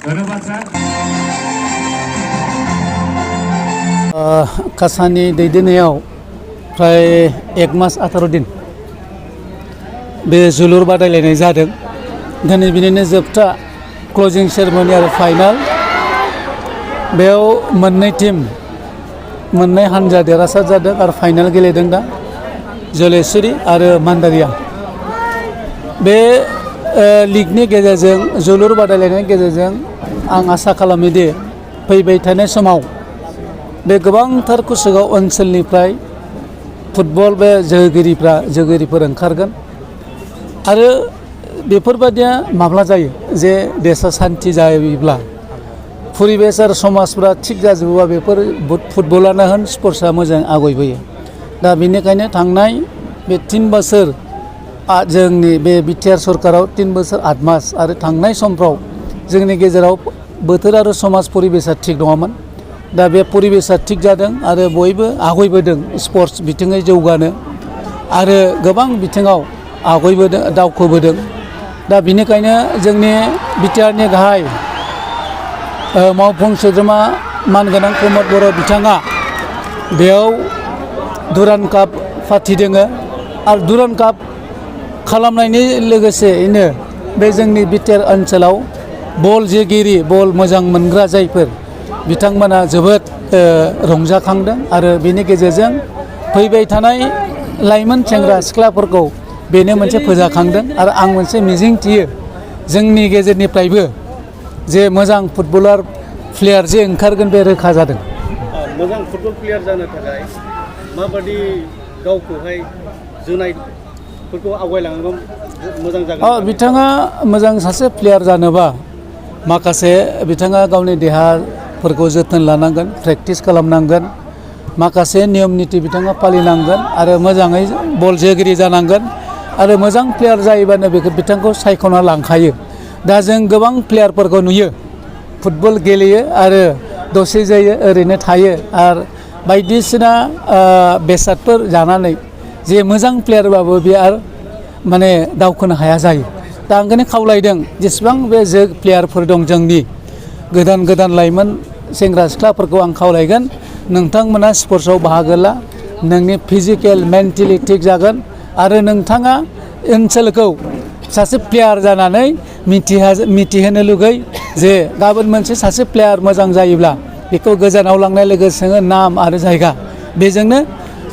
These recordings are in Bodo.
धन्यवाद सर। कासानि दैदेननायाव फ्राय 1 मास 18 दिन बे जोलुर बादायलायनाय जादों। दिनै बिनिनो जोबथा क्लोजिं सेरेमनि आरो फाइनाल। बेयाव मोननै हानजा देरहासार जादों आरो फाइनाल गेलेदों दा जलेश्वरी आरो मान्दारिया। बे लिगनि गेजेरजों जोलुर बादायलायनायनि गेजेरजों आं आसा खालामो दि फैबाय थानाय समाव बे गोबांथार कुसुगाव ओनसोलनिफ्राय फुटबल बे जोहोगिरिफोर ओंखारगोन आरो बेफोरबायदिया माब्ला जायो जे देशा सान्थि जायोब्ला परिबेश आरो समाजफ्रा थिग जाजोबोबा बेफोर फुटबलानो होन स्पर्ट्सआ मोजां आवगायबोयो। दा बेनिखायनो थांनाय बे 3 बोसोर जोंनि बे बिटिआर सरकाराव 3 बोसोर 8 मास आरो थांनाय समफ्राव जोंनि गेजेराव बोथोर आरो समाज परिबेशआ थिग नङामोन। दा बे परिबेशआ थिग जादों आरो बयबो आवगायबोदों स्पर्ट्स बिथिङै जौगानो आरो गोबां बिथिङाव आवगायबोदों दावखोबोदों। दा बेनिखायनो जोंनि बिटिआरनि गाहाय मावफुं सोद्रोमा मानगोनां प्रमद बर' बिथाङा बेयाव दुरान्ड काप फाथिदोङो आरो दुरान्ड काप खालामनायनि लोगोसेयैनो बे जोंनि बिटिआर ओनसोलाव बल जोगिरि बल मोजां मोनग्रा जायफोर बिथांमोना जोबोद रंजाखांदों आरो बेनि गेजेरजों फैबाय थानाय लाइमोन सेंग्रा सिख्लाफोरखौ बेनो मोनसे फोजाखांदों आरो आं मोनसे मिजिं थियो जोंनि गेजेरनिफ्रायबो जे मोजां फुटबलार प्लेयार जे ओंखारगोन बे रोखा जादों। मोजां फुटबल प्लेयार जानो थाखाय माबादि गावखौहाय जोनायफोरखौ आवगायलाङोबा मोजां जागोन? बिथाङा मोजां सासे प्लेयार जानोबा माखासे बिथाङा गावनि देहाफोरखौ जोथोन लानांगोन, प्रेक्टिस खालामनांगोन, माखासे नियम निति बिथाङा फालिनांगोन आरो मोजाङै बल जोगिरि जानांगोन आरो मोजां प्लेयार जायोबानो बेखौ बिथांखौ सायख'ना लांखायो। दा जों गोबां प्लेयारफोरखौ नुयो फुटबल गेलेयो आरो दसे जायो ओरैनो थायो आरो बायदिसिना बेसादफोर जानानै जे मोजां प्लेयारबाबो बे आरो माने दावखोनो हाया जायो। दा आं ओंखायनो खावलायदों जेसेबां बे प्लेयारफोर दं जोंनि गोदान लाइमोन सेंग्रा सिख्लाफोरखौ आं खावलायगोन नोंथांमोना स्पर्ट्सआव बाहागो ला, नोंनि फिजिकेल मेन्टेलि थिग जागोन आरो नोंथाङा ओनसोलखौ सासे प्लेयार जानानै मिथिहोनो लुगै जे गाबोन मोनसे सासे प्लेयार मोजां जायोब्ला बेखौ गोजानाव लांनाय लोगोसे नाम आरो जायगा बेजोंनो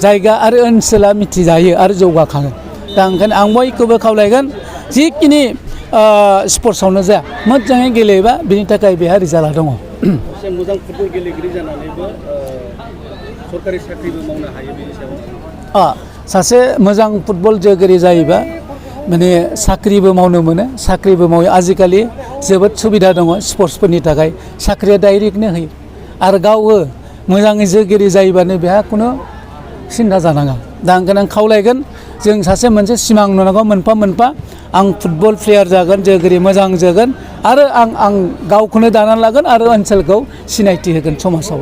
जायगा आरो ओनसोला मिथिजायो आरो जौगाखाङो। दा ओंखायनो आं बयखौबो खावलायगोन जिखिनि स्पर्ट्सआवनो जाया मोजाङै गेलेयोबा बिनि थाखाय बेहा रिजाल्टआ दङ। मोजां फुटबल गेलेगिरि जानानैबो सरकारि साख्रिबो मावनो हायो बेनि सायाव? सासे मोजां फुटबल जोगिरि जायोबा माने साख्रिबो मावनो मोनो, साख्रिबो मावो। आजिखालि जोबोद सुबिदा दङ स्पर्ट्सफोरनि थाखाय, साख्रिया डाइरेक्टनो होयो आरो गावबो मोजाङै जोगिरि जायोबानो बेहा खुनु सिन्था जानाङा। दा ओंखायनो आं खावलायगोन जों सासे मोनसे सिमां नुनांगौ मोनफा मोनफा आं फुटबल प्लेयार जागोन, जोगिरि मोजां जोगोन आरो आं गावखौनो दानानै लागोन आरो ओनसोलखौ सिनायथि होगोन समाजाव।